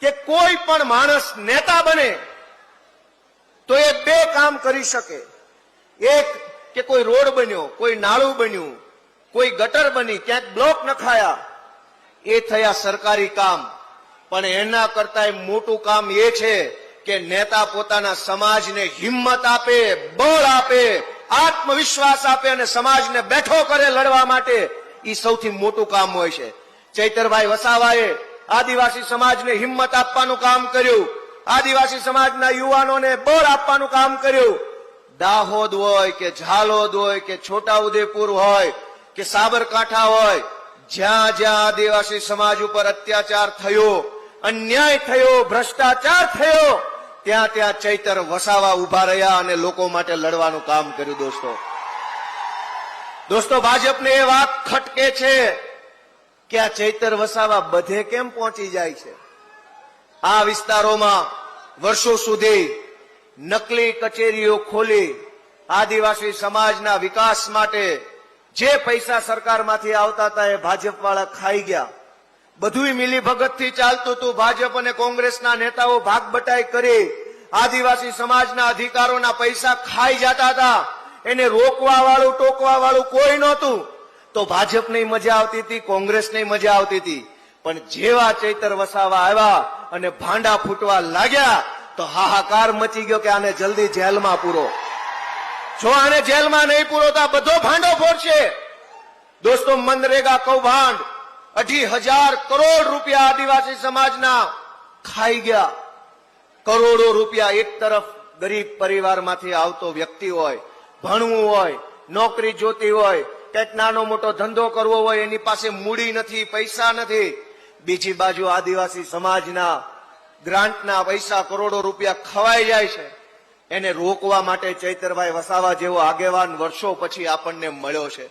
કે કોઈ પણ માણસ નેતા બને તો એ બે કામ કરી શકે. એક કે કોઈ રોડ બન્યો, કોઈ નાળું બન્યું, કોઈ ગટર બની, ક્યાંક બ્લોક નખાયા, એ થયા સરકારી કામ. પણ એના કરતા મોટું કામ એ છે કે નેતા પોતાના સમાજને હિંમત આપે, બળ આપે, આત્મવિશ્વાસ આપે અને સમાજને બેઠો કરે લડવા માટે. એ સૌથી મોટું કામ હોય છે. ચૈતરભાઈ વસાવાએ આદિવાસી સમાજને હિંમત આપવાનું કામ કર્યું, આદિવાસી સમાજના યુવાનોને બળ આપવાનું કામ કર્યું. દાહોદ હોય કે ઝાલોદ હોય કે છોટાઉદેપુર હોય કે સાબરકાંઠા હોય, જ્યાં જ્યાં આદિવાસી સમાજ ઉપર અત્યાચાર થયો, અન્યાય થયો, ભ્રષ્ટાચાર થયો, ત્યાં ત્યાં ચૈતર વસાવા ઉભા રહ્યા અને લોકો માટે લડવાનું કામ કર્યું. દોસ્તો ભાજપને એ વાત ખટકે છે કે આ ચૈતર વસાવા બધે કેમ પહોંચી જાય છે. આ વિસ્તારોમાં વર્ષો સુધી નકલી કચેરીઓ ખોલી આદિવાસી સમાજના વિકાસ માટે જે પૈસા સરકારમાંથી આવતા હતા એ ભાજપ વાળા ખાઈ ગયા. બધુંય મિલીભગતથી ચાલતું હતું. ભાજપ અને કોંગ્રેસના નેતાઓ ભાગબટાઈ કરી આદિવાસી સમાજના અધિકારોના પૈસા ખાઈ જતા હતા. એને રોકવા વાળું, ટોકવા વાળું કોઈ નહોતું. તો ભાજપને મજા આવતી હતી, કોંગ્રેસને મજા આવતી હતી. પણ જેવા ચૈતર વસાવા આવ્યા અને ભાંડા ફૂટવા લાગ્યા તો હાહાકાર મચી ગયો કે આને જલ્દી જેલમાં પૂરો. જો આને જેલમાં નહીં પૂરો તો આ બધો ભાંડો ફોડશે. દોસ્તો, મનરેગા કૌભાંડ 2,500 કરોડ રૂપિયા આદિવાસી સમાજના ખાઈ ગયા. કરોડો રૂપિયા એક તરફ ગરીબ પરિવારમાંથી આવતો વ્યક્તિ હોય, ભણવું હોય, નોકરી જોતી હોય, કંઈક નાનો મોટો ધંધો કરવો હોય, એની પાસે મૂડી નથી, પૈસા નથી. બીજી બાજુ આદિવાસી સમાજના ગ્રાન્ટના પૈસા કરોડો રૂપિયા ખવાઈ જાય છે. એને રોકવા માટે ચૈતરભાઈ વસાવા જેવો આગેવાન વર્ષો પછી આપણને મળ્યો છે.